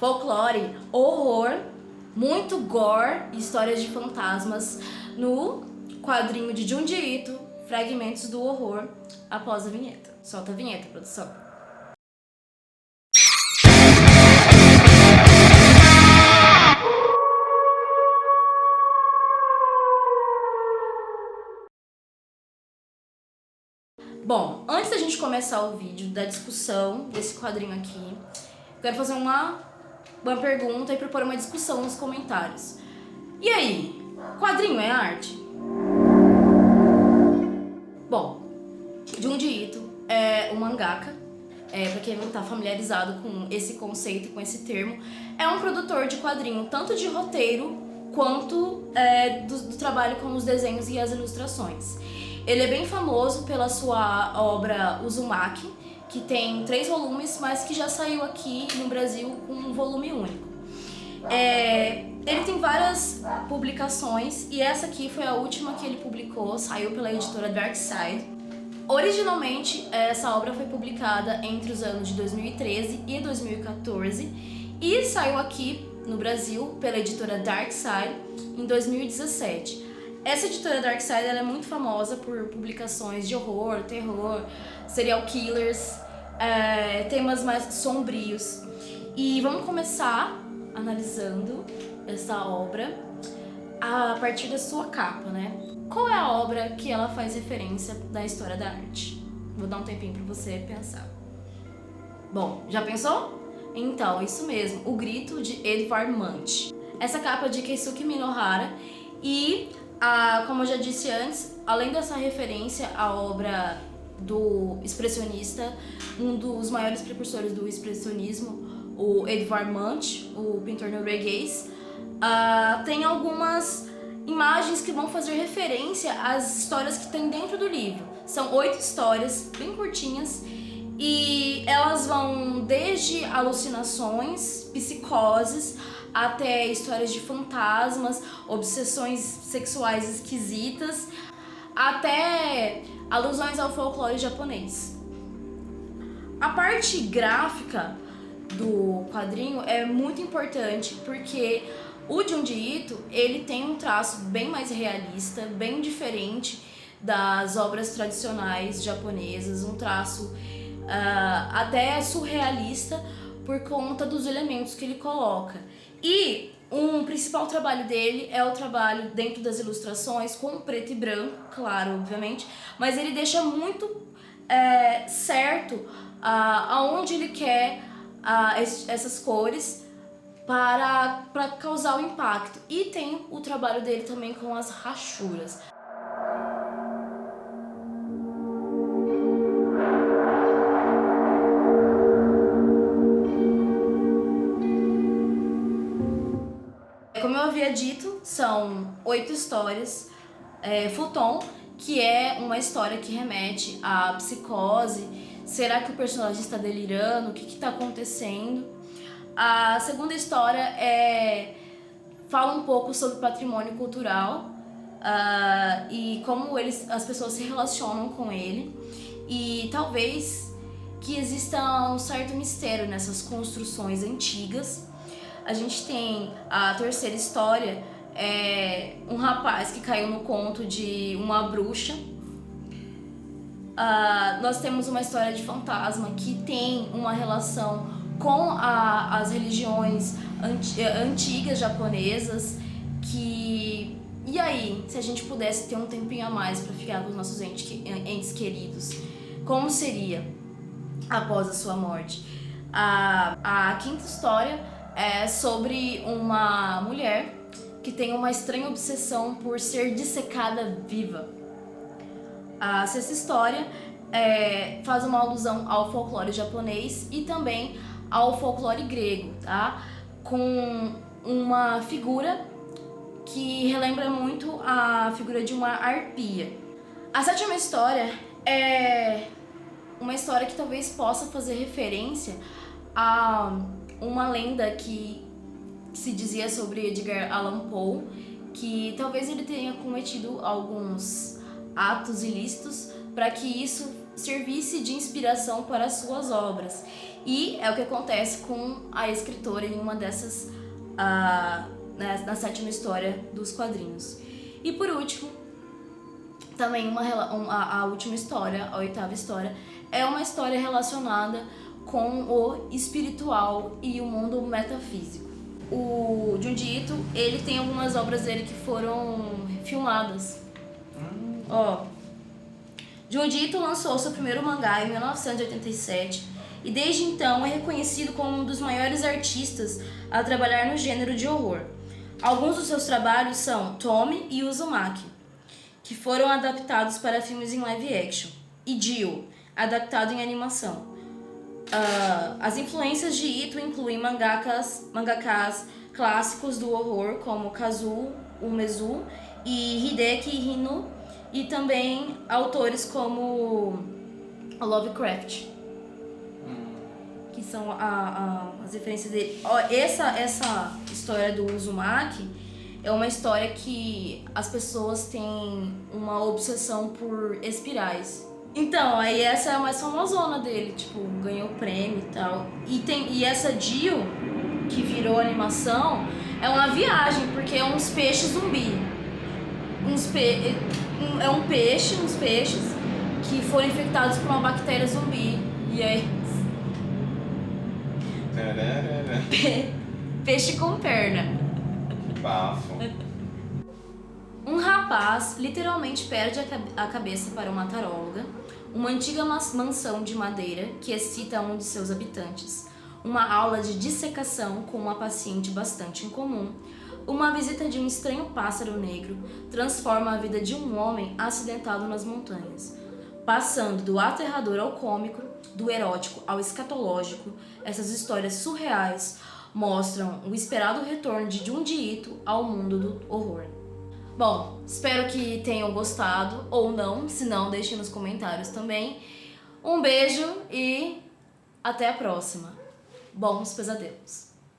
folclore, horror, muito gore e histórias de fantasmas no quadrinho de Junji Ito, Fragmentos do Horror, após a vinheta. Solta a vinheta, produção. Bom, antes da gente começar o vídeo da discussão desse quadrinho aqui, quero fazer uma pergunta e propor uma discussão nos comentários. E aí, quadrinho é arte? Bom, Junji Ito é um mangaka, pra quem não tá familiarizado com esse conceito, com esse termo, é um produtor de quadrinho, tanto de roteiro quanto do trabalho com os desenhos e as ilustrações. Ele é bem famoso pela sua obra Uzumaki, que tem 3 volumes, mas que já saiu aqui no Brasil com um volume único. Ele tem várias publicações e essa aqui foi a última que ele publicou, saiu pela editora Dark Side. Originalmente, essa obra foi publicada entre os anos de 2013 e 2014 e saiu aqui no Brasil pela editora Dark Side em 2017. Essa editora Dark Side ela é muito famosa por publicações de horror, terror, serial killers, temas mais sombrios. E vamos começar analisando essa obra a partir da sua capa, né? Qual é a obra que ela faz referência da história da arte? Vou dar um tempinho pra você pensar. Bom, já pensou? Então, isso mesmo, O Grito de Edvard Munch. Essa capa é de Keisuke Minohara e como eu já disse antes, além dessa referência à obra do expressionista, um dos maiores precursores do expressionismo, o Edvard Munch, o pintor norueguês, tem algumas imagens que vão fazer referência às histórias que tem dentro do livro. São 8 histórias, bem curtinhas, e elas vão desde alucinações, psicoses, até histórias de fantasmas, obsessões sexuais esquisitas, até alusões ao folclore japonês. A parte gráfica do quadrinho é muito importante porque o Junji Ito, ele tem um traço bem mais realista, bem diferente das obras tradicionais japonesas, um traço até surrealista por conta dos elementos que ele coloca. E um principal trabalho dele é o trabalho dentro das ilustrações com preto e branco, claro, obviamente, mas ele deixa muito certo aonde ele quer essas cores para causar o impacto. E tem o trabalho dele também com as rachuras. Como eu havia dito, são 8 histórias. Futon, que é uma história que remete à psicose. Será que o personagem está delirando? O que está acontecendo? A segunda história fala um pouco sobre patrimônio cultural e como as pessoas se relacionam com ele. E talvez que exista um certo mistério nessas construções antigas. A gente tem a terceira história, um rapaz que caiu no conto de uma bruxa. Nós temos uma história de fantasma que tem uma relação com as religiões antigas japonesas. E aí, se a gente pudesse ter um tempinho a mais para ficar com os nossos entes queridos, como seria após a sua morte? A quinta história é sobre uma mulher que tem uma estranha obsessão por ser dissecada viva. A sexta história faz uma alusão ao folclore japonês e também ao folclore grego, tá? Com uma figura que relembra muito a figura de uma arpia. A sétima história é uma história que talvez possa fazer referência a uma lenda que se dizia sobre Edgar Allan Poe, que talvez ele tenha cometido alguns atos ilícitos para que isso servisse de inspiração para as suas obras. E é o que acontece com a escritora em uma dessas, na 7ª história dos quadrinhos. E por último, também a última história, a 8ª história, é uma história relacionada com o espiritual e o mundo metafísico. O Junji Ito, ele tem algumas obras dele que foram filmadas. Junji Ito lançou seu primeiro mangá em 1987 e desde então é reconhecido como um dos maiores artistas a trabalhar no gênero de horror. Alguns dos seus trabalhos são Tommy e Uzumaki, que foram adaptados para filmes em live action, e Dio, adaptado em animação. As influências de Ito incluem mangakas clássicos do horror como Kazuo Umezu e Hideki Hino, e também autores como Lovecraft, que são as referências dele. Essa história do Uzumaki é uma história que as pessoas têm uma obsessão por espirais. Então, aí essa é a mais famosona dele, tipo, ganhou prêmio e tal. E essa Dio, que virou animação, é uma viagem, porque é uns peixes zumbi. Uns peixes que foram infectados por uma bactéria zumbi. E aí... Peixe com perna. Bafo. Um rapaz literalmente perde a cabeça para uma taróloga, uma antiga mansão de madeira que excita um de seus habitantes, uma aula de dissecação com uma paciente bastante incomum, uma visita de um estranho pássaro negro transforma a vida de um homem acidentado nas montanhas. Passando do aterrador ao cômico, do erótico ao escatológico, essas histórias surreais mostram o esperado retorno de Junji Ito ao mundo do horror. Bom, espero que tenham gostado, ou não, se não, deixem nos comentários também. Um beijo e até a próxima. Bons pesadelos!